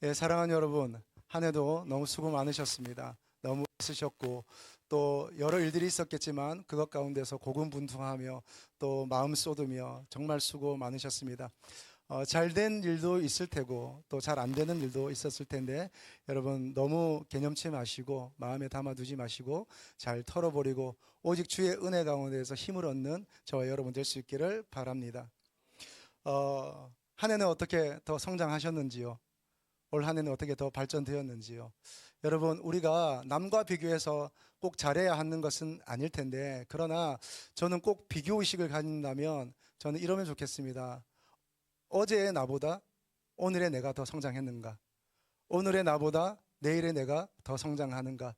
예, 사랑하는 여러분, 한 해도 너무 수고 많으셨습니다. 너무 애쓰셨고, 또 여러 일들이 있었겠지만, 그것 가운데서 고군분투하며, 또 마음 쏟으며, 정말 수고 많으셨습니다. 잘 된 일도 있을 테고, 또 잘 안 되는 일도 있었을 텐데, 여러분 너무 개념치 마시고, 마음에 담아두지 마시고, 잘 털어버리고, 오직 주의 은혜 가운데서 힘을 얻는 저와 여러분 될 수 있기를 바랍니다. 한 해는 어떻게 더 성장하셨는지요? 올 한 해는 어떻게 더 발전되었는지요? 여러분, 우리가 남과 비교해서 꼭 잘해야 하는 것은 아닐 텐데, 그러나 저는 꼭 비교의식을 가진다면 저는 이러면 좋겠습니다. 어제의 나보다 오늘의 내가 더 성장했는가? 오늘의 나보다 내일의 내가 더 성장하는가?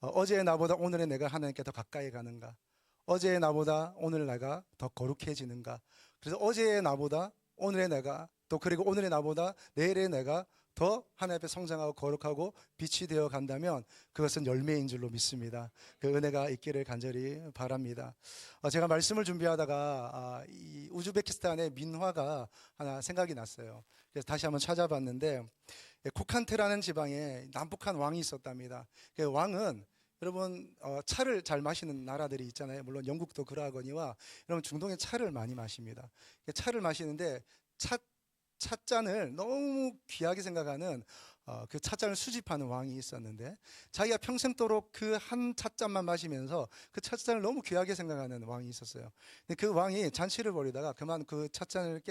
어제의 나보다 오늘의 내가 하나님께 더 가까이 가는가? 어제의 나보다 오늘 내가 더 거룩해지는가? 그래서 어제의 나보다 오늘의 내가 또 그리고 오늘의 나보다 내일의 내가 더 하나님 앞에 성장하고 거룩하고 빛이 되어 간다면 그것은 열매인 줄로 믿습니다. 그 은혜가 있기를 간절히 바랍니다. 제가 말씀을 준비하다가 이 우즈베키스탄의 민화가 하나 생각이 났어요. 그래서 다시 한번 찾아봤는데 코칸테라는 지방에 남북한 왕이 있었답니다. 그 왕은 여러분 차를 잘 마시는 나라들이 있잖아요. 물론 영국도 그러하거니와 여러분 중동에 차를 많이 마십니다. 차를 마시는데 찻잔을 너무 귀하게 생각하는 그 찻잔을 수집하는 왕이 있었는데 자기가 평생도록 그 한 찻잔만 마시면서 그 찻잔을 너무 귀하게 생각하는 왕이 있었어요. 근데 그 왕이 잔치를 벌이다가 그만 그 찻잔을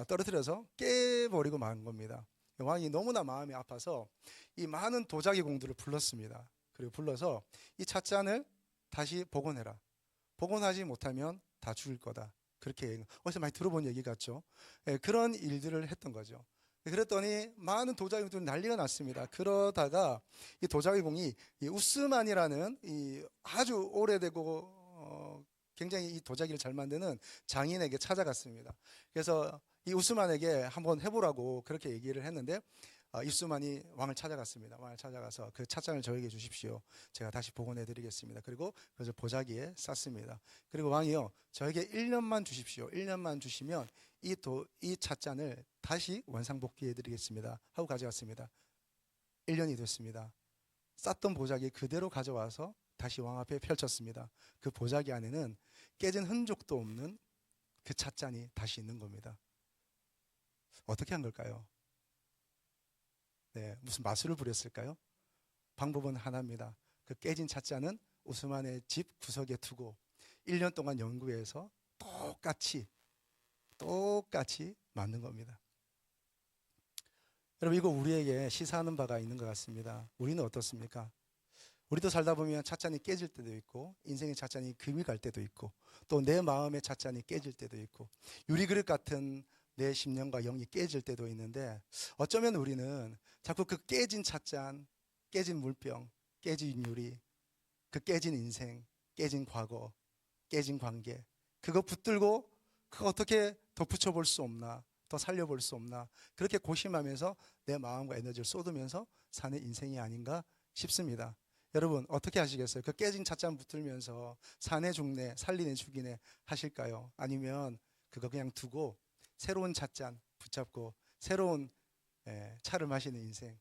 떨어뜨려서 깨버리고 만 겁니다. 왕이 너무나 마음이 아파서 이 많은 도자기 공들을 불렀습니다. 그리고 불러서 이 찻잔을 다시 복원해라. 복원하지 못하면 다 죽일 거다. 그렇게 어디서 많이 들어본 얘기 같죠? 예, 그런 일들을 했던 거죠. 그랬더니 많은 도자기공들이 난리가 났습니다. 그러다가 이 도자기공이 이 우스만이라는 이 아주 오래되고 굉장히 이 도자기를 잘 만드는 장인에게 찾아갔습니다. 그래서 이 우스만에게 한번 해보라고 그렇게 얘기를 했는데 이스만이 왕을 찾아갔습니다. 왕을 찾아가서 그 찻잔을 저에게 주십시오. 제가 다시 복원해 드리겠습니다. 그리고 그것을 보자기에 쌌습니다. 그리고 왕이요, 저에게 1년만 주십시오. 1년만 주시면 이 찻잔을 다시 원상복귀해 드리겠습니다. 하고 가져갔습니다. 1년이 됐습니다. 쌌던 보자기 그대로 가져와서 다시 왕 앞에 펼쳤습니다. 그 보자기 안에는 깨진 흔적도 없는 그 찻잔이 다시 있는 겁니다. 어떻게 한 걸까요? 네, 무슨 마술을 부렸을까요? 방법은 하나입니다. 그 깨진 찻잔은 우스만의 집 구석에 두고 1년 동안 연구해서 똑같이 만든 겁니다. 여러분, 이거 우리에게 시사하는 바가 있는 것 같습니다. 우리는 어떻습니까? 우리도 살다 보면 찻잔이 깨질 때도 있고 인생의 찻잔이 금이 갈 때도 있고 또 내 마음의 찻잔이 깨질 때도 있고 유리그릇 같은 내 심령과 영이 깨질 때도 있는데 어쩌면 우리는 자꾸 그 깨진 찻잔, 깨진 물병, 깨진 유리, 그 깨진 인생, 깨진 과거, 깨진 관계 그거 붙들고 그거 어떻게 더 붙여볼 수 없나, 더 살려볼 수 없나 그렇게 고심하면서 내 마음과 에너지를 쏟으면서 사는 인생이 아닌가 싶습니다. 여러분 어떻게 하시겠어요? 그 깨진 찻잔 붙들면서 사내 죽네 살리네 죽이네 하실까요? 아니면 그거 그냥 두고 새로운 찻잔 붙잡고 새로운 차를 마시는 인생,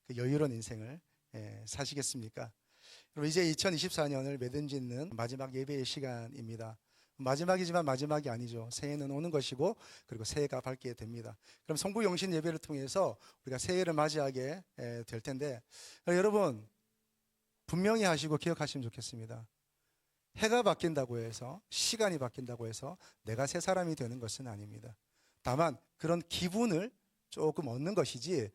그 여유로운 인생을 사시겠습니까? 그럼 이제 2024년을 매듭짓는 마지막 예배의 시간입니다. 마지막이지만 마지막이 아니죠. 새해는 오는 것이고 그리고 새해가 밝게 됩니다. 그럼 성부용신 예배를 통해서 우리가 새해를 맞이하게 될 텐데 여러분 분명히 하시고 기억하시면 좋겠습니다. 해가 바뀐다고 해서 시간이 바뀐다고 해서 내가 새 사람이 되는 것은 아닙니다. 다만 그런 기분을 조금 얻는 것이지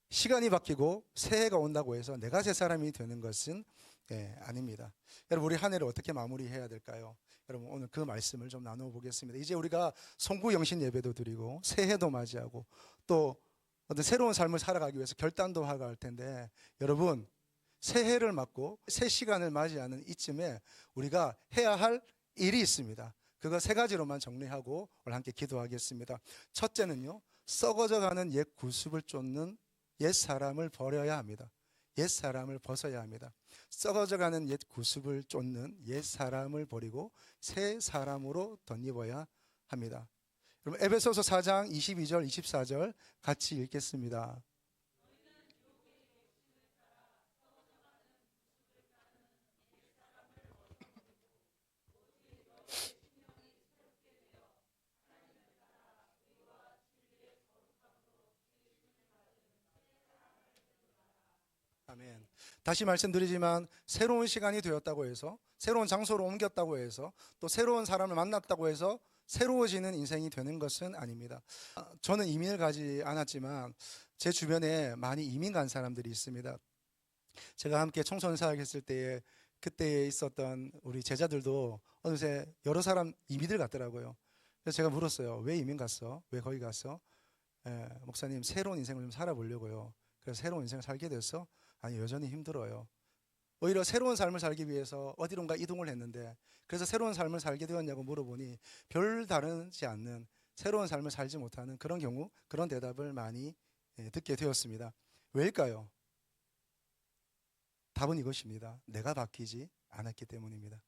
시간이 바뀌고 새해가 온다고 해서 내가 새 사람이 되는 것은 아닙니다. 여러분 우리 한 해를 어떻게 마무리해야 될까요? 여러분 오늘 그 말씀을 좀 나누어 보겠습니다. 이제 우리가 송구영신 예배도 드리고 새해도 맞이하고 또 어떤 새로운 삶을 살아가기 위해서 결단도 하고 할 텐데 여러분 새해를 맞고 새 시간을 맞이하는 이쯤에 우리가 해야 할 일이 있습니다. 그거 세 가지로만 정리하고 오늘 함께 기도하겠습니다. 첫째는요, 썩어져가는 옛 구습을 쫓는 옛 사람을 버려야 합니다. 옛 사람을 벗어야 합니다. 썩어져가는 옛 구습을 쫓는 옛 사람을 버리고 새 사람으로 덧입어야 합니다. 그럼 에베소서 4장 22절 24절 같이 읽겠습니다. 아멘. 다시 말씀드리지만 새로운 시간이 되었다고 해서, 새로운 장소로 옮겼다고 해서, 또 새로운 사람을 만났다고 해서 새로워지는 인생이 되는 것은 아닙니다. 저는 이민을 가지 않았지만 제 주변에 많이 이민 간 사람들이 있습니다. 제가 함께 청소년 사역했을 때에 그때 있었던 우리 제자들도 어느새 여러 사람 이민을 갔더라고요. 그래서 제가 물었어요. 왜 이민 갔어? 왜 거기 갔어? 목사님, 새로운 인생을 좀 살아보려고요. 그래서 새로운 인생을 살게 됐어? 아니, 여전히 힘들어요. 오히려 새로운 삶을 살기 위해서 어디론가 이동을 했는데, 그래서 새로운 삶을 살게 되었냐고 물어보니 별 다르지 않는 새로운 삶을 살지 못하는 그런 경우, 그런 대답을 많이 듣게 되었습니다. 왜일까요? 답은 이것입니다. 내가 바뀌지 않았기 때문입니다.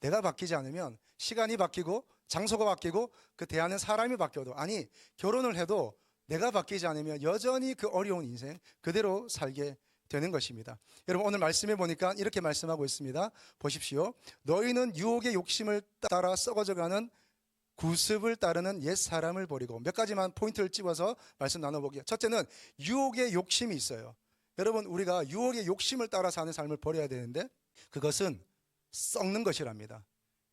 내가 바뀌지 않으면 시간이 바뀌고 장소가 바뀌고 그 대하는 사람이 바뀌어도, 아니 결혼을 해도 내가 바뀌지 않으면 여전히 그 어려운 인생 그대로 살게 되는 것입니다. 여러분, 오늘 말씀해 보니까 이렇게 말씀하고 있습니다. 보십시오. 너희는 유혹의 욕심을 따라 썩어져가는 구습을 따르는 옛 사람을 버리고. 몇 가지만 포인트를 집어서 말씀 나눠보게요. 첫째는 유혹의 욕심이 있어요. 여러분, 우리가 유혹의 욕심을 따라 사는 삶을 버려야 되는데 그것은 썩는 것이랍니다.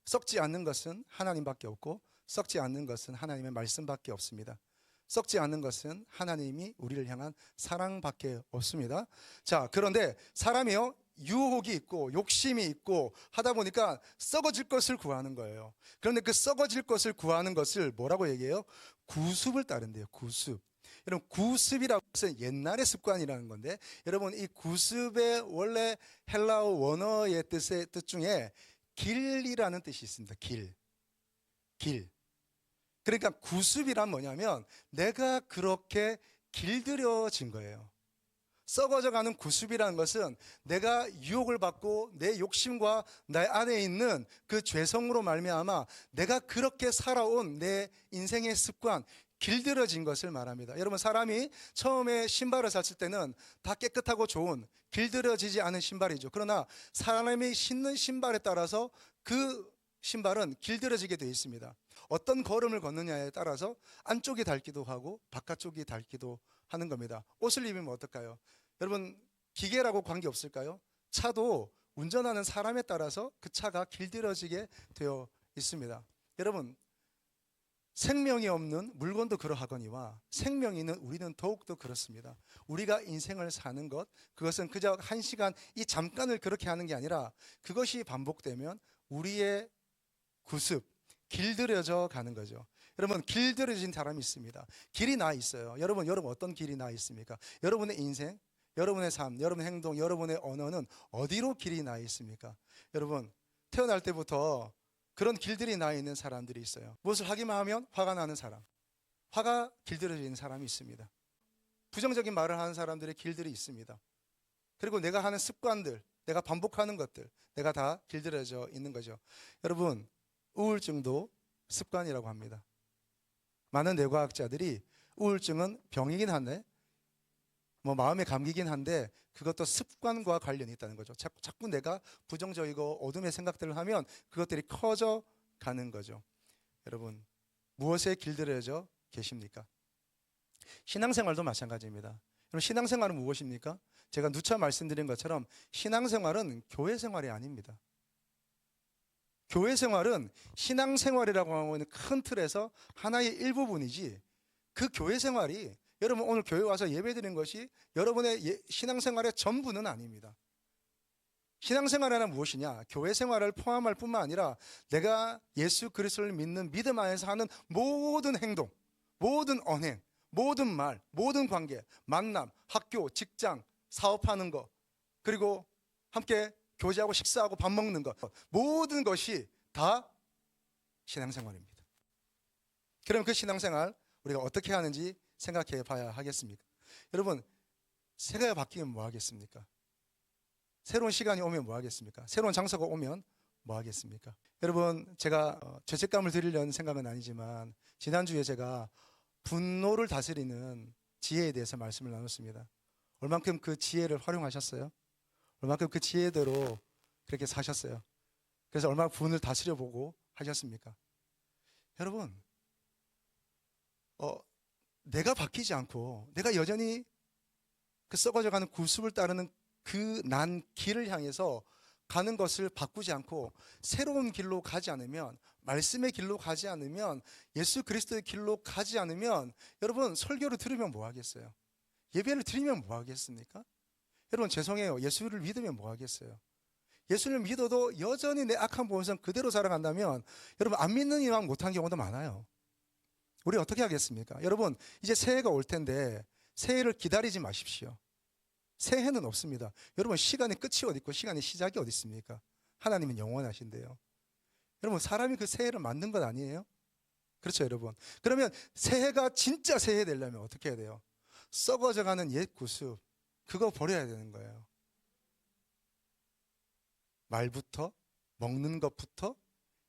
썩지 않는 것은 하나님밖에 없고 썩지 않는 것은 하나님의 말씀밖에 없습니다. 썩지 않는 것은 하나님이 우리를 향한 사랑밖에 없습니다. 자, 그런데 사람이요, 유혹이 있고 욕심이 있고 하다 보니까 썩어질 것을 구하는 거예요. 그런데 그 썩어질 것을 구하는 것을 뭐라고 얘기해요? 구습을 따른대요. 구습. 여러분, 구습이라고 해서 옛날의 습관이라는 건데, 여러분, 이 구습의 원래 헬라어 원어의 뜻 중에 길이라는 뜻이 있습니다. 길. 그러니까 구습이란 뭐냐면 내가 그렇게 길들여진 거예요. 썩어져가는 구습이라는 것은 내가 유혹을 받고 내 욕심과 내 안에 있는 그 죄성으로 말미암아 내가 그렇게 살아온 내 인생의 습관, 길들여진 것을 말합니다. 여러분, 사람이 처음에 신발을 샀을 때는 다 깨끗하고 좋은 길들여지지 않은 신발이죠. 그러나 사람이 신는 신발에 따라서 그 신발은 길들여지게 되어 있습니다. 어떤 걸음을 걷느냐에 따라서 안쪽이 닳기도 하고 바깥쪽이 닳기도 하는 겁니다. 옷을 입으면 어떨까요? 여러분, 기계라고 관계없을까요? 차도 운전하는 사람에 따라서 그 차가 길들여지게 되어 있습니다. 여러분, 생명이 없는 물건도 그러하거니와 생명이 있는 우리는 더욱더 그렇습니다. 우리가 인생을 사는 것, 그것은 그저 한 시간 이 잠깐을 그렇게 하는 게 아니라 그것이 반복되면 우리의 구습, 길들여져 가는 거죠. 여러분, 길들여진 사람이 있습니다. 길이 나 있어요. 여러분 어떤 길이 나 있습니까? 여러분의 인생, 여러분의 삶, 여러분의 행동, 여러분의 언어는 어디로 길이 나 있습니까? 여러분, 태어날 때부터 그런 길들이 나 있는 사람들이 있어요. 무엇을 하기만 하면 화가 나는 사람, 화가 길들여져 있는 사람이 있습니다. 부정적인 말을 하는 사람들의 길들이 있습니다. 그리고 내가 하는 습관들, 내가 반복하는 것들, 내가 다 길들여져 있는 거죠. 여러분, 우울증도 습관이라고 합니다. 많은 뇌과학자들이 우울증은 병이긴 한데, 마음의 감기긴 한데 그것도 습관과 관련이 있다는 거죠. 자꾸 내가 부정적이고 어둠의 생각들을 하면 그것들이 커져 가는 거죠. 여러분, 무엇에 길들여져 계십니까? 신앙생활도 마찬가지입니다. 여러분, 신앙생활은 무엇입니까? 제가 누차 말씀드린 것처럼 신앙생활은 교회생활이 아닙니다. 교회생활은 신앙생활이라고 하는 큰 틀에서 하나의 일부분이지, 그 교회생활이 여러분 오늘 교회 와서 예배드리는 것이 여러분의 신앙생활의 전부는 아닙니다. 신앙생활이란 무엇이냐? 교회생활을 포함할 뿐만 아니라 내가 예수 그리스도를 믿는 믿음 안에서 하는 모든 행동, 모든 언행, 모든 말, 모든 관계, 만남, 학교, 직장, 사업하는 거, 그리고 함께 교제하고 식사하고 밥 먹는 것, 모든 것이 다 신앙생활입니다. 그럼 그 신앙생활 우리가 어떻게 하는지 생각해 봐야 하겠습니까? 여러분, 세계가 바뀌면 뭐 하겠습니까? 새로운 시간이 오면 뭐 하겠습니까? 새로운 장소가 오면 뭐 하겠습니까? 여러분, 제가 죄책감을 드리려는 생각은 아니지만 지난주에 제가 분노를 다스리는 지혜에 대해서 말씀을 나눴습니다. 얼만큼 그 지혜를 활용하셨어요? 얼만큼 그 지혜대로 그렇게 사셨어요? 그래서 얼마나 분을 다스려 보고 하셨습니까? 여러분, 내가 바뀌지 않고 내가 여전히 그 썩어져가는 구습을 따르는 그 난 길을 향해서 가는 것을 바꾸지 않고 새로운 길로 가지 않으면, 말씀의 길로 가지 않으면, 예수 그리스도의 길로 가지 않으면, 여러분 설교를 들으면 뭐 하겠어요? 예배를 드리면 뭐 하겠습니까? 여러분 죄송해요. 예수를 믿으면 뭐 하겠어요? 예수를 믿어도 여전히 내 악한 본성 그대로 살아간다면 여러분 안 믿는 이만 못한 경우도 많아요. 우리 어떻게 하겠습니까? 여러분 이제 새해가 올 텐데 새해를 기다리지 마십시오. 새해는 없습니다. 여러분 시간의 끝이 어디 있고 시간의 시작이 어디 있습니까? 하나님은 영원하신데요. 여러분 사람이 그 새해를 만든 것 아니에요? 그렇죠 여러분. 그러면 새해가 진짜 새해 되려면 어떻게 해야 돼요? 썩어져가는 옛 구습 그거 버려야 되는 거예요. 말부터, 먹는 것부터,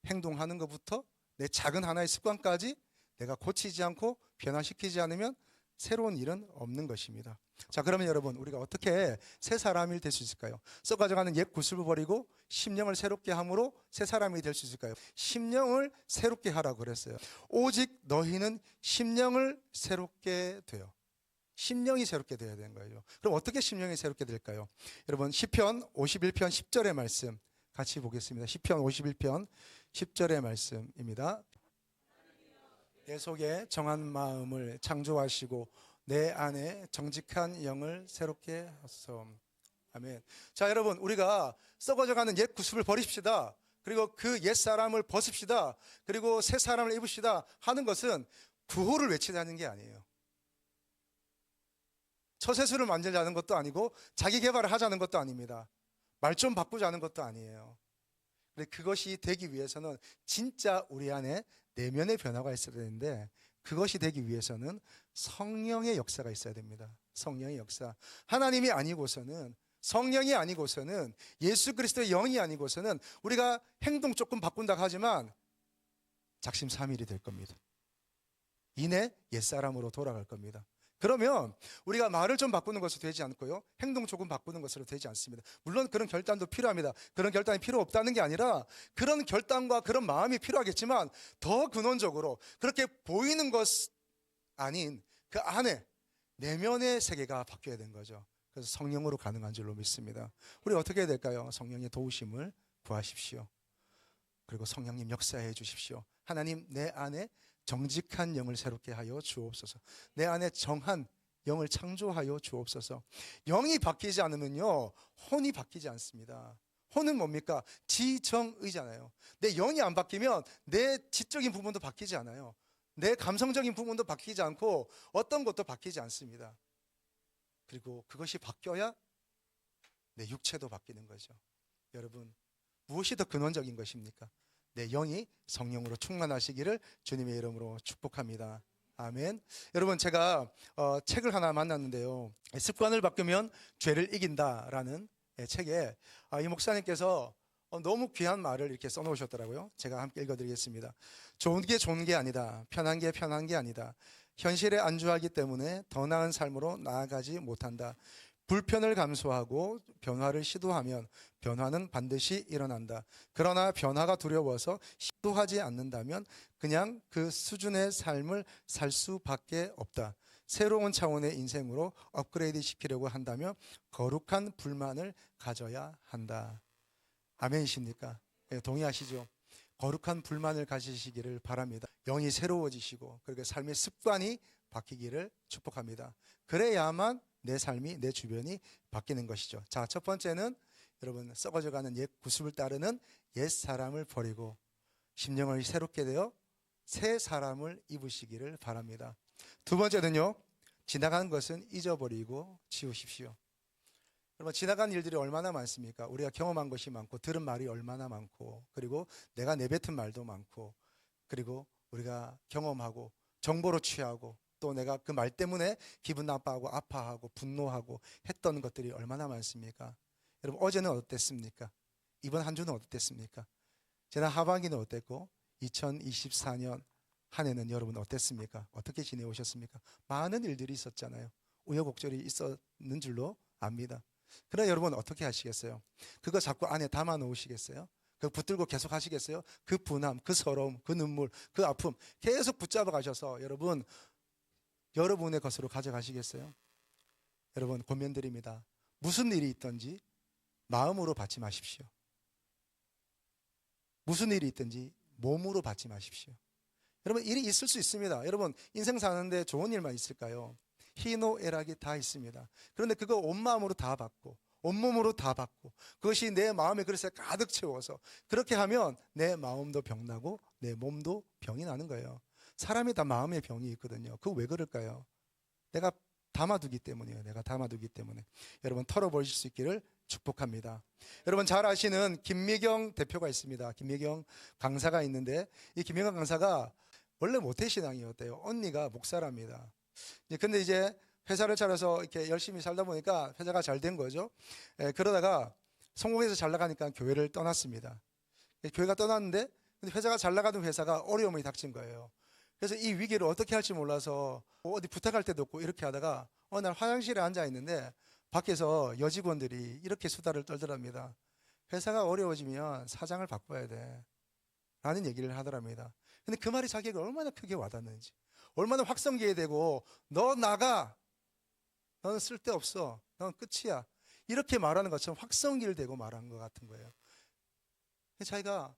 행동하는 것부터, 내 작은 하나의 습관까지 내가 고치지 않고 변화시키지 않으면 새로운 일은 없는 것입니다. 자, 그러면 여러분 우리가 어떻게 새 사람이 될 수 있을까요? 썩어져가는 옛 구습을 버리고 심령을 새롭게 함으로 새 사람이 될 수 있을까요? 심령을 새롭게 하라고 그랬어요. 오직 너희는 심령을 새롭게 돼요. 심령이 새롭게 되어야 되는 거예요. 그럼 어떻게 심령이 새롭게 될까요? 여러분 시편 51편 10절의 말씀 같이 보겠습니다. 시편 51편 10절의 말씀입니다. 내 속에 정한 마음을 창조하시고 내 안에 정직한 영을 새롭게 하소서. 아멘. 자 여러분 우리가 썩어져가는 옛 구습을 버립시다. 그리고 그 옛 사람을 벗읍시다. 그리고 새 사람을 입읍시다 하는 것은 구호를 외치자는 게 아니에요. 처세술을 만들자는 것도 아니고 자기 개발을 하자는 것도 아닙니다. 말 좀 바꾸자는 것도 아니에요. 그것이 되기 위해서는 진짜 우리 안에 내면의 변화가 있어야 되는데 그것이 되기 위해서는 성령의 역사가 있어야 됩니다. 성령의 역사. 하나님이 아니고서는, 성령이 아니고서는, 예수 그리스도의 영이 아니고서는 우리가 행동 조금 바꾼다고 하지만 작심삼일이 될 겁니다. 이내 옛사람으로 돌아갈 겁니다. 그러면 우리가 말을 좀 바꾸는 것으로 되지 않고요, 행동 조금 바꾸는 것으로 되지 않습니다. 물론 그런 결단도 필요합니다. 그런 결단이 필요 없다는 게 아니라 그런 결단과 그런 마음이 필요하겠지만 더 근원적으로 그렇게 보이는 것 아닌 그 안에 내면의 세계가 바뀌어야 되는 거죠. 그래서 성령으로 가능한 줄로 믿습니다. 우리 어떻게 해야 될까요? 성령의 도우심을 구하십시오. 그리고 성령님 역사해 주십시오. 하나님 내 안에 정직한 영을 새롭게 하여 주옵소서. 내 안에 정한 영을 창조하여 주옵소서. 영이 바뀌지 않으면요 혼이 바뀌지 않습니다. 혼은 뭡니까? 지정의잖아요. 내 영이 안 바뀌면 내 지적인 부분도 바뀌지 않아요. 내 감성적인 부분도 바뀌지 않고 어떤 것도 바뀌지 않습니다. 그리고 그것이 바뀌어야 내 육체도 바뀌는 거죠. 여러분 무엇이 더 근원적인 것입니까? 내 영이 성령으로 충만하시기를 주님의 이름으로 축복합니다. 아멘. 여러분 제가 책을 하나 만났는데요, 습관을 바꾸면 죄를 이긴다라는 책에 이 목사님께서 너무 귀한 말을 이렇게 써놓으셨더라고요. 제가 함께 읽어드리겠습니다. 좋은 게 아니다. 편한 게 아니다. 현실에 안주하기 때문에 더 나은 삶으로 나아가지 못한다. 불편을 감수하고 변화를 시도하면 변화는 반드시 일어난다. 그러나 변화가 두려워서 시도하지 않는다면 그냥 그 수준의 삶을 살 수밖에 없다. 새로운 차원의 인생으로 업그레이드 시키려고 한다면 거룩한 불만을 가져야 한다. 아멘이십니까? 네, 동의하시죠? 거룩한 불만을 가지시기를 바랍니다. 영이 새로워지시고 그리고 삶의 습관이 바뀌기를 축복합니다. 그래야만 내 삶이, 내 주변이 바뀌는 것이죠. 자, 첫 번째는 여러분 썩어져가는 옛 구습을 따르는 옛 사람을 버리고 심령을 새롭게 되어 새 사람을 입으시기를 바랍니다. 두 번째는요, 지나간 것은 잊어버리고 지우십시오. 여러분 지나간 일들이 얼마나 많습니까? 우리가 경험한 것이 많고 들은 말이 얼마나 많고 그리고 내가 내뱉은 말도 많고 그리고 우리가 경험하고 정보로 취하고 또 내가 그 말 때문에 기분 나빠하고 아파하고 분노하고 했던 것들이 얼마나 많습니까? 여러분 어제는 어땠습니까? 이번 한 주는 어땠습니까? 지난 하반기는 어땠고 2024년 한 해는 여러분 어땠습니까? 어떻게 지내오셨습니까? 많은 일들이 있었잖아요. 우여곡절이 있었는 줄로 압니다. 그러나 여러분 어떻게 하시겠어요? 그거 자꾸 안에 담아 놓으시겠어요? 그거 붙들고 계속 하시겠어요? 그 분함, 그 서러움, 그 눈물, 그 아픔 계속 붙잡아 가셔서 여러분의 것으로 가져가시겠어요? 여러분 권면드립니다. 무슨 일이 있든지 마음으로 받지 마십시오. 무슨 일이 있든지 몸으로 받지 마십시오. 여러분 일이 있을 수 있습니다. 여러분 인생 사는데 좋은 일만 있을까요? 희노애락이 다 있습니다. 그런데 그거 온 마음으로 다 받고 온몸으로 다 받고 그것이 내 마음의 그릇에 가득 채워서 그렇게 하면 내 마음도 병나고 내 몸도 병이 나는 거예요. 사람이 다 마음의 병이 있거든요. 그거 왜 그럴까요? 내가 담아두기 때문이에요. 내가 담아두기 때문에. 여러분 털어버릴 수 있기를 축복합니다. 여러분 잘 아시는 김미경 대표가 있습니다. 김미경 강사가 있는데 이 김미경 강사가 원래 모태신앙이었대요. 언니가 목사랍니다. 근데 이제 회사를 차려서 이렇게 열심히 살다 보니까 회사가 잘 된 거죠. 그러다가 성공해서 잘 나가니까 교회를 떠났습니다. 교회가 떠났는데 근데 회사가 잘 나가던 회사가 어려움이 닥친 거예요. 그래서 이 위기를 어떻게 할지 몰라서 어디 부탁할 데도 없고 이렇게 하다가 어느 날 화장실에 앉아 있는데 밖에서 여직원들이 이렇게 수다를 떨더랍니다. 회사가 어려워지면 사장을 바꿔야 돼 라는 얘기를 하더랍니다. 근데 그 말이 자기가 얼마나 크게 와닿는지, 얼마나 확성기에 되고 너 나가, 너는 쓸데없어, 넌 끝이야, 이렇게 말하는 것처럼 확성기를 대고 말한 것 같은 거예요. 자기가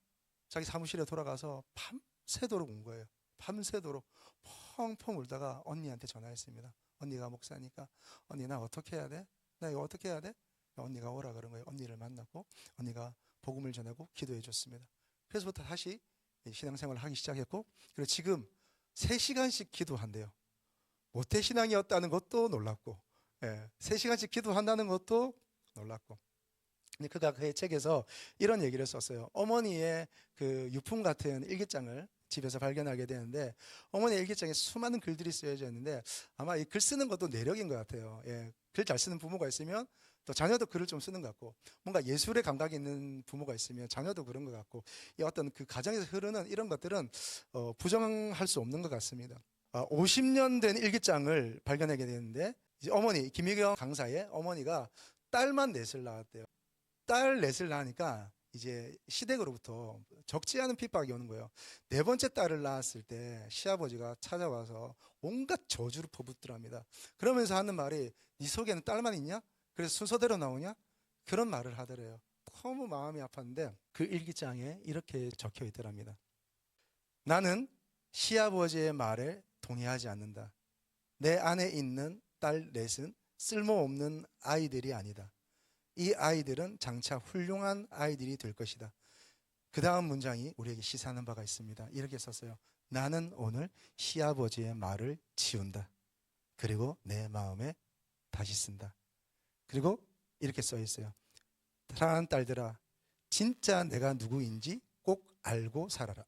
자기 사무실에 돌아가서 밤새도록 운 거예요. 밤새도록 펑펑 울다가 언니한테 전화했습니다. 언니가 목사니까 언니 나 어떻게 해야 돼? 나 이거 어떻게 해야 돼? 언니가 오라 그런 거예요. 언니를 만나고 언니가 복음을 전하고 기도해 줬습니다. 그래서부터 다시 신앙생활을 하기 시작했고 그리고 지금 3시간씩 기도한대요. 모태신앙이었다는 것도 놀랍고 3시간씩 기도한다는 것도 놀랍고. 근데 그가 그의 책에서 이런 얘기를 썼어요. 어머니의 그 유품 같은 일기장을 집에서 발견하게 되는데 어머니의 일기장에 수많은 글들이 쓰여져 있는데 아마 이 글 쓰는 것도 내력인 것 같아요. 글 잘 쓰는 부모가 있으면 또 자녀도 글을 좀 쓰는 것 같고 뭔가 예술의 감각이 있는 부모가 있으면 자녀도 그런 것 같고 이 어떤 그 가정에서 흐르는 이런 것들은 부정할 수 없는 것 같습니다. 50년 된 일기장을 발견하게 되는데 이제 어머니 김미경 강사의 어머니가 딸만 넷을 낳았대요. 딸 넷을 낳으니까 이제 시댁으로부터 적지 않은 핍박이 오는 거예요. 4번째 딸을 낳았을 때 시아버지가 찾아와서 온갖 저주를 퍼붓더랍니다. 그러면서 하는 말이 네 속에는 딸만 있냐? 그래서 순서대로 나오냐? 그런 말을 하더래요. 너무 마음이 아팠는데 그 일기장에 이렇게 적혀 있더랍니다. 나는 시아버지의 말에 동의하지 않는다. 내 안에 있는 딸 넷은 쓸모없는 아이들이 아니다. 이 아이들은 장차 훌륭한 아이들이 될 것이다. 그 다음 문장이 우리에게 시사하는 바가 있습니다. 이렇게 썼어요. 나는 오늘 시아버지의 말을 지운다. 그리고 내 마음에 다시 쓴다. 그리고 이렇게 써 있어요. 사랑하는 딸들아, 진짜 내가 누구인지 꼭 알고 살아라.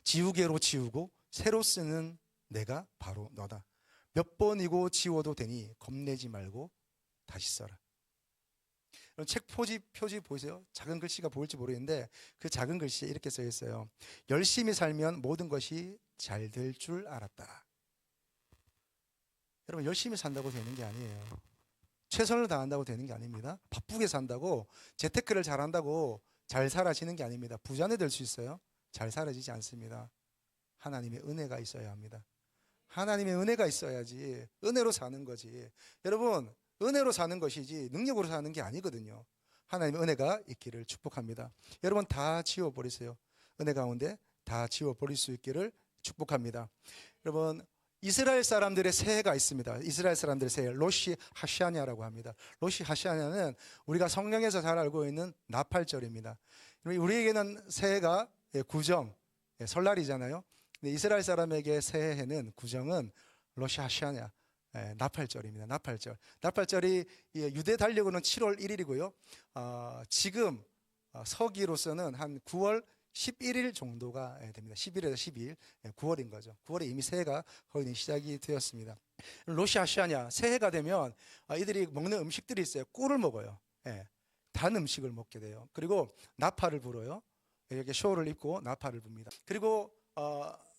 지우개로 지우고 새로 쓰는 내가 바로 너다. 몇 번이고 지워도 되니 겁내지 말고 다시 써라. 책 표지 보이세요? 작은 글씨가 보일지 모르겠는데 그 작은 글씨에 이렇게 써 있어요. 열심히 살면 모든 것이 잘 될 줄 알았다. 여러분 열심히 산다고 되는 게 아니에요. 최선을 다한다고 되는 게 아닙니다. 바쁘게 산다고 재테크를 잘한다고 잘 살아지는 게 아닙니다. 부자는 될 수 있어요. 잘 살아지지 않습니다. 하나님의 은혜가 있어야 합니다. 하나님의 은혜가 있어야지 은혜로 사는 거지. 여러분 은혜로 사는 것이지 능력으로 사는 게 아니거든요. 하나님의 은혜가 있기를 축복합니다. 여러분 다 지워버리세요. 은혜 가운데 다 지워버릴 수 있기를 축복합니다. 여러분 이스라엘 사람들의 새해가 있습니다. 이스라엘 사람들의 새해 로시 하샤냐라고 합니다. 로시 하샤냐는 우리가 성경에서 잘 알고 있는 나팔절입니다. 우리에게는 새해가 구정, 설날이잖아요. 근데 이스라엘 사람에게 새해는 구정은 로시 하샤냐, 나팔절입니다. 나팔절. 나팔절이 유대 달력으로는 7월 1일이고요. 지금 서기로서는 한 9월 11일 정도가 됩니다. 10일에서 12일, 9월인 거죠. 9월에 이미 새해가 거의 시작이 되었습니다. 로시 하샤냐, 새해가 되면 이들이 먹는 음식들이 있어요. 꿀을 먹어요. 단 음식을 먹게 돼요. 그리고 나팔을 불어요. 이렇게 쇼를 입고 나팔을 붑니다. 그리고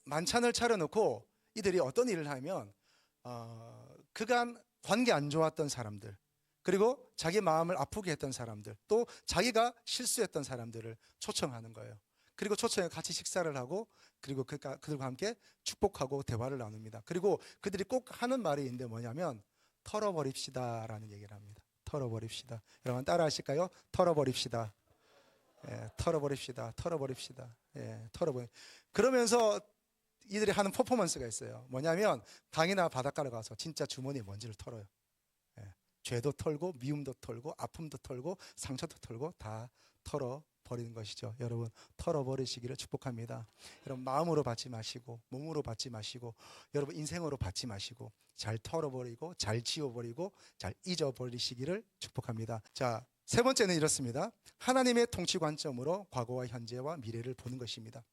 만찬을 차려놓고 이들이 어떤 일을 하면 그간 관계 안 좋았던 사람들, 그리고 자기 마음을 아프게 했던 사람들, 또 자기가 실수했던 사람들을 초청하는 거예요. 그리고 초청해 같이 식사를 하고, 그리고 그들과 함께 축복하고 대화를 나눕니다. 그리고 그들이 꼭 하는 말이 있는데 뭐냐면 털어버립시다라는 얘기를 합니다. 털어버립시다. 여러분 따라 하실까요? 털어버립시다. 예, 털어버립시다. 털어버립시다. 예, 털어버리. 그러면서 이들이 하는 퍼포먼스가 있어요. 뭐냐면 강이나 바닷가를 가서 진짜 주머니에 먼지를 털어요. 예, 죄도 털고 미움도 털고 아픔도 털고 상처도 털고 다 털어버리는 것이죠. 여러분 털어버리시기를 축복합니다. 여러분 마음으로 받지 마시고 몸으로 받지 마시고 여러분 인생으로 받지 마시고 잘 털어버리고 잘 지워버리고 잘 잊어버리시기를 축복합니다. 자, 세 번째는 이렇습니다. 하나님의 통치 관점으로 과거와 현재와 미래를 보는 것입니다.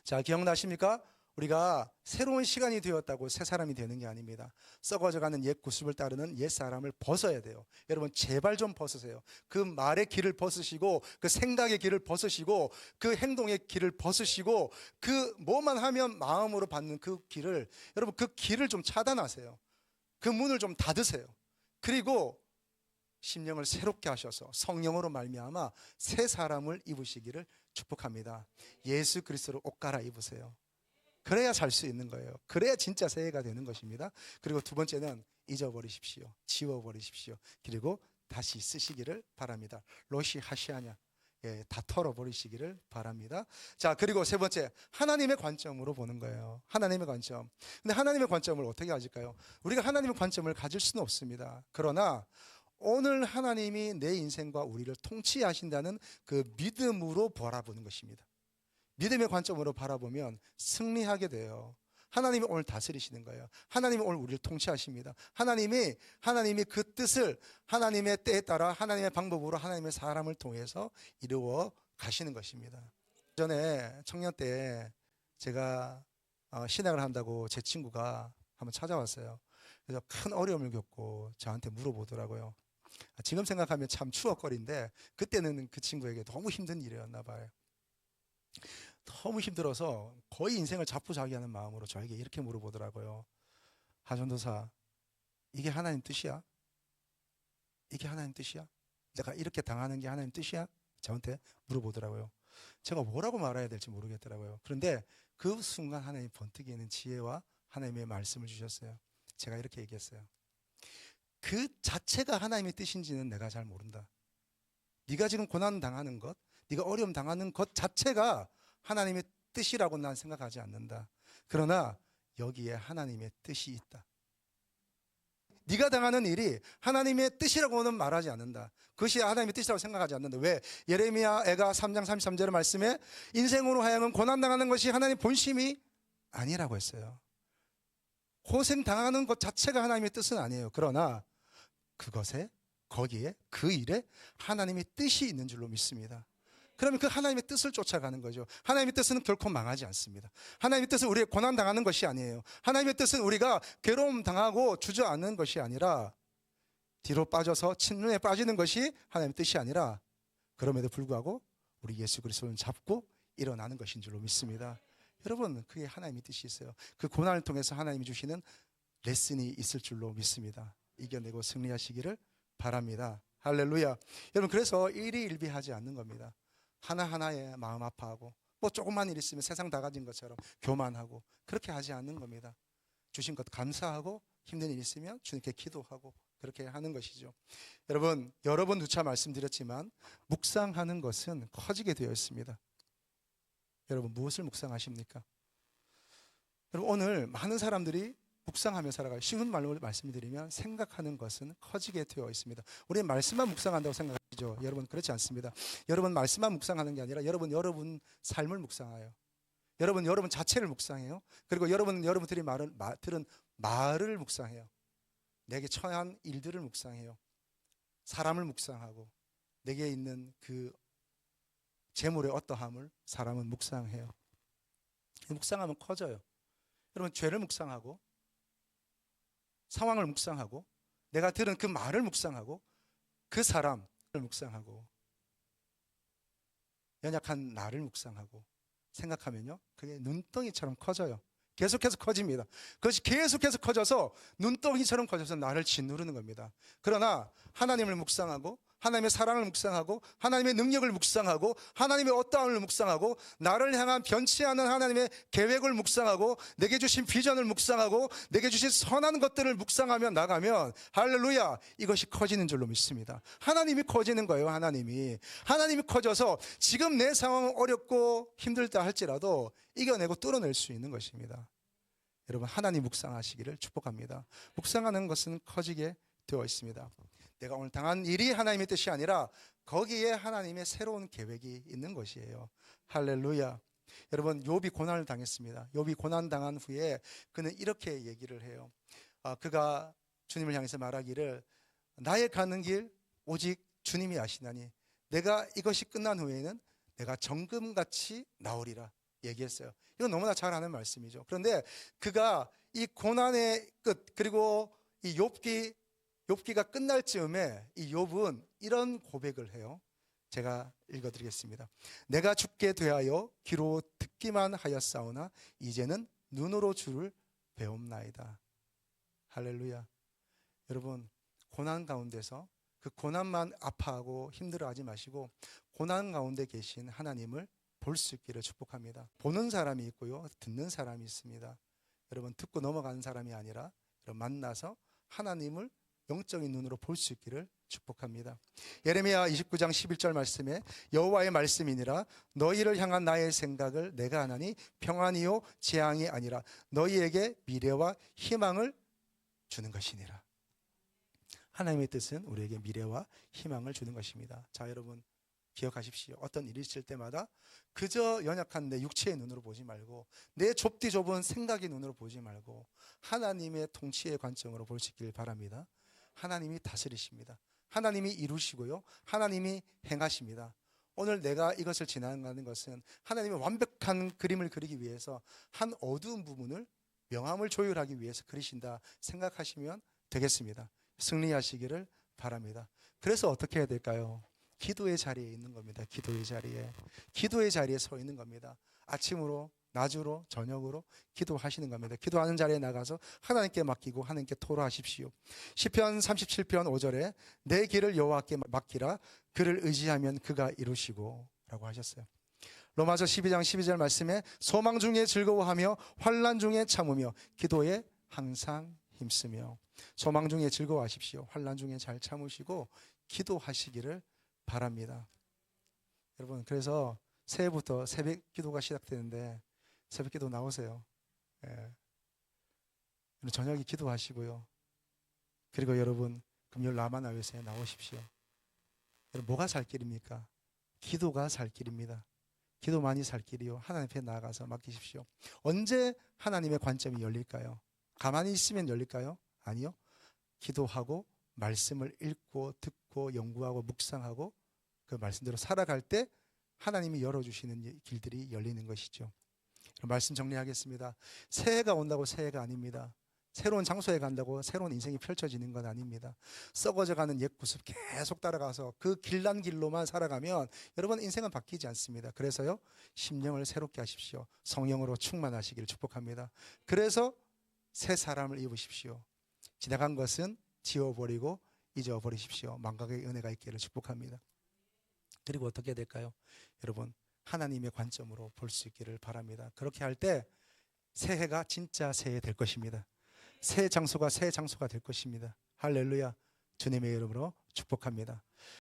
자, 기억나십니까? 우리가 새로운 시간이 되었다고 새 사람이 되는 게 아닙니다. 썩어져가는 옛 구습을 따르는 옛 사람을 벗어야 돼요. 여러분 제발 좀 벗으세요. 그 말의 길을 벗으시고 그 생각의 길을 벗으시고 그 행동의 길을 벗으시고 그 뭐만 하면 마음으로 받는 그 길을, 여러분 그 길을 좀 차단하세요. 그 문을 좀 닫으세요. 그리고 심령을 새롭게 하셔서 성령으로 말미암아 새 사람을 입으시기를 축복합니다. 예수 그리스도로 옷 갈아입으세요. 그래야 살 수 있는 거예요. 그래야 진짜 새해가 되는 것입니다. 그리고 두 번째는 잊어버리십시오. 지워버리십시오. 그리고 다시 쓰시기를 바랍니다. 로시 하시아냐, 예, 다 털어버리시기를 바랍니다. 자, 그리고 세 번째, 하나님의 관점으로 보는 거예요. 하나님의 관점. 근데 하나님의 관점을 어떻게 가질까요? 우리가 하나님의 관점을 가질 수는 없습니다. 그러나 오늘 하나님이 내 인생과 우리를 통치하신다는 그 믿음으로 바라보는 것입니다. 믿음의 관점으로 바라보면 승리하게 돼요. 하나님이 오늘 다스리시는 거예요. 하나님이 오늘 우리를 통치하십니다. 하나님이 그 뜻을 하나님의 때에 따라 하나님의 방법으로 하나님의 사람을 통해서 이루어 가시는 것입니다. 전에 청년 때 제가 신학을 한다고 제 친구가 한번 찾아왔어요. 그래서 큰 어려움을 겪고 저한테 물어보더라고요. 지금 생각하면 참 추억거리인데 그때는 그 친구에게 너무 힘든 일이었나 봐요. 너무 힘들어서 거의 인생을 자포자기하는 마음으로 저에게 이렇게 물어보더라고요. 하전도사, 이게 하나님 뜻이야? 이게 하나님 뜻이야? 내가 이렇게 당하는 게 하나님 뜻이야? 저한테 물어보더라고요. 제가 뭐라고 말해야 될지 모르겠더라고요. 그런데 그 순간 하나님 번뜩이 있는 지혜와 하나님의 말씀을 주셨어요. 제가 이렇게 얘기했어요. 그 자체가 하나님의 뜻인지는 내가 잘 모른다. 네가 지금 고난 당하는 것, 네가 어려움 당하는 것 자체가 하나님의 뜻이라고 난 생각하지 않는다. 그러나 여기에 하나님의 뜻이 있다. 네가 당하는 일이 하나님의 뜻이라고는 말하지 않는다. 그것이 하나님의 뜻이라고 생각하지 않는다. 왜? 예레미야 애가 3장 33절의 말씀에 인생으로 하여금 고난당하는 것이 하나님의 본심이 아니라고 했어요. 고생당하는 것 자체가 하나님의 뜻은 아니에요. 그러나 그것에, 거기에, 그 일에 하나님의 뜻이 있는 줄로 믿습니다. 그러면 그 하나님의 뜻을 쫓아가는 거죠. 하나님의 뜻은 결코 망하지 않습니다. 하나님의 뜻은 우리가 고난당하는 것이 아니에요. 하나님의 뜻은 우리가 괴로움 당하고 주저앉는 것이 아니라 뒤로 빠져서 침륜에 빠지는 것이 하나님의 뜻이 아니라 그럼에도 불구하고 우리 예수 그리스도를 잡고 일어나는 것인 줄로 믿습니다. 여러분, 그게 하나님의 뜻이 있어요. 그 고난을 통해서 하나님이 주시는 레슨이 있을 줄로 믿습니다. 이겨내고 승리하시기를 바랍니다. 할렐루야. 여러분, 그래서 일희일비하지 않는 겁니다. 하나하나에 마음 아파하고 뭐 조금만 일 있으면 세상 다 가진 것처럼 교만하고 그렇게 하지 않는 겁니다. 주신 것 감사하고 힘든 일 있으면 주님께 기도하고 그렇게 하는 것이죠. 여러분, 여러 번 누차 말씀드렸지만 묵상하는 것은 커지게 되어 있습니다. 여러분, 무엇을 묵상하십니까? 여러분, 오늘 많은 사람들이 묵상하며 살아가요. 쉬운 말로 말씀드리면 생각하는 것은 커지게 되어 있습니다. 우리는 말씀만 묵상한다고 생각하시죠. 여러분, 그렇지 않습니다. 여러분 말씀만 묵상하는 게 아니라 여러분 삶을 묵상해요. 여러분 자체를 묵상해요. 그리고 여러분들이 들은 말을 묵상해요. 내게 처한 일들을 묵상해요. 사람을 묵상하고 내게 있는 그 재물의 어떠함을 사람은 묵상해요. 묵상하면 커져요. 여러분, 죄를 묵상하고 상황을 묵상하고 내가 들은 그 말을 묵상하고 그 사람을 묵상하고 연약한 나를 묵상하고 생각하면요, 그게 눈덩이처럼 커져요. 계속해서 커집니다. 그것이 계속해서 커져서 눈덩이처럼 커져서 나를 짓누르는 겁니다. 그러나 하나님을 묵상하고 하나님의 사랑을 묵상하고 하나님의 능력을 묵상하고 하나님의 어떠함을 묵상하고 나를 향한 변치 않은 하나님의 계획을 묵상하고 내게 주신 비전을 묵상하고 내게 주신 선한 것들을 묵상하며 나가면 할렐루야, 이것이 커지는 줄로 믿습니다. 하나님이 커지는 거예요. 하나님이 커져서 지금 내 상황은 어렵고 힘들다 할지라도 이겨내고 뚫어낼 수 있는 것입니다. 여러분, 하나님 묵상하시기를 축복합니다. 묵상하는 것은 커지게 되어 있습니다. 내가 오늘 당한 일이 하나님의 뜻이 아니라 거기에 하나님의 새로운 계획이 있는 것이에요. 할렐루야. 여러분, 욥이 고난을 당했습니다. 욥이 고난 당한 후에 그는 이렇게 얘기를 해요. 그가 주님을 향해서 말하기를 나의 가는 길 오직 주님이 아시나니 내가 이것이 끝난 후에는 내가 정금같이 나오리라 얘기했어요. 이건 너무나 잘 아는 말씀이죠. 그런데 그가 이 고난의 끝, 그리고 이 욥기가 끝날 즈음에 이 욥은 이런 고백을 해요. 제가 읽어드리겠습니다. 내가 죽게 되하여 귀로 듣기만 하였사오나 이제는 눈으로 주를 배움나이다. 할렐루야. 여러분, 고난 가운데서 그 고난만 아파하고 힘들어하지 마시고 고난 가운데 계신 하나님을 볼 수 있기를 축복합니다. 보는 사람이 있고요, 듣는 사람이 있습니다. 여러분, 듣고 넘어가는 사람이 아니라 여러분 만나서 하나님을 영적인 눈으로 볼 수 있기를 축복합니다. 예레미야 29장 11절 말씀에 여호와의 말씀이니라 너희를 향한 나의 생각을 내가 하나니 평안이요 재앙이 아니라 너희에게 미래와 희망을 주는 것이니라. 하나님의 뜻은 우리에게 미래와 희망을 주는 것입니다. 자, 여러분 기억하십시오. 어떤 일이 있을 때마다 그저 연약한 내 육체의 눈으로 보지 말고 내 좁디 좁은 생각의 눈으로 보지 말고 하나님의 통치의 관점으로 볼 수 있길 바랍니다. 하나님이 다스리십니다. 하나님이 이루시고요, 하나님이 행하십니다. 오늘 내가 이것을 지나가는 것은 하나님의 완벽한 그림을 그리기 위해서 한 어두운 부분을 명암을 조율하기 위해서 그리신다 생각하시면 되겠습니다. 승리하시기를 바랍니다. 그래서 어떻게 해야 될까요? 기도의 자리에 있는 겁니다. 기도의 자리에 서 있는 겁니다. 아침으로, 낮으로, 저녁으로 기도하시는 겁니다. 기도하는 자리에 나가서 하나님께 맡기고 하나님께 토로하십시오. 시편 37편 5절에 내 길을 여호와께 맡기라 그를 의지하면 그가 이루시고 라고 하셨어요. 로마서 12장 12절 말씀에 소망 중에 즐거워하며 환난 중에 참으며 기도에 항상 힘쓰며. 소망 중에 즐거워하십시오. 환난 중에 잘 참으시고 기도하시기를 바랍니다. 여러분, 그래서 새해부터 새벽 기도가 시작되는데 새벽 기도 나오세요. 저녁에 기도하시고요. 그리고 여러분 금요일 라마나 요새에 나오십시오. 여러분, 뭐가 살 길입니까? 기도가 살 길입니다. 기도만이 살 길이요. 하나님 앞에 나아가서 맡기십시오. 언제 하나님의 관점이 열릴까요? 가만히 있으면 열릴까요? 아니요. 기도하고 말씀을 읽고 듣고 연구하고 묵상하고 그 말씀대로 살아갈 때 하나님이 열어주시는 길들이 열리는 것이죠. 말씀 정리하겠습니다. 새해가 온다고 새해가 아닙니다. 새로운 장소에 간다고 새로운 인생이 펼쳐지는 건 아닙니다. 썩어져가는 옛 구습 계속 따라가서 그 길난 길로만 살아가면 여러분 인생은 바뀌지 않습니다. 그래서요, 심령을 새롭게 하십시오. 성령으로 충만하시기를 축복합니다. 그래서 새 사람을 입으십시오. 지나간 것은 지워버리고 잊어버리십시오. 만각의 은혜가 있기를 축복합니다. 그리고 어떻게 해야 될까요? 여러분, 하나님의 관점으로 볼 수 있기를 바랍니다. 그렇게 할 때 새해가 진짜 새해 될 것입니다. 새 장소가 새 장소가 될 것입니다. 할렐루야. 주님의 이름으로 축복합니다.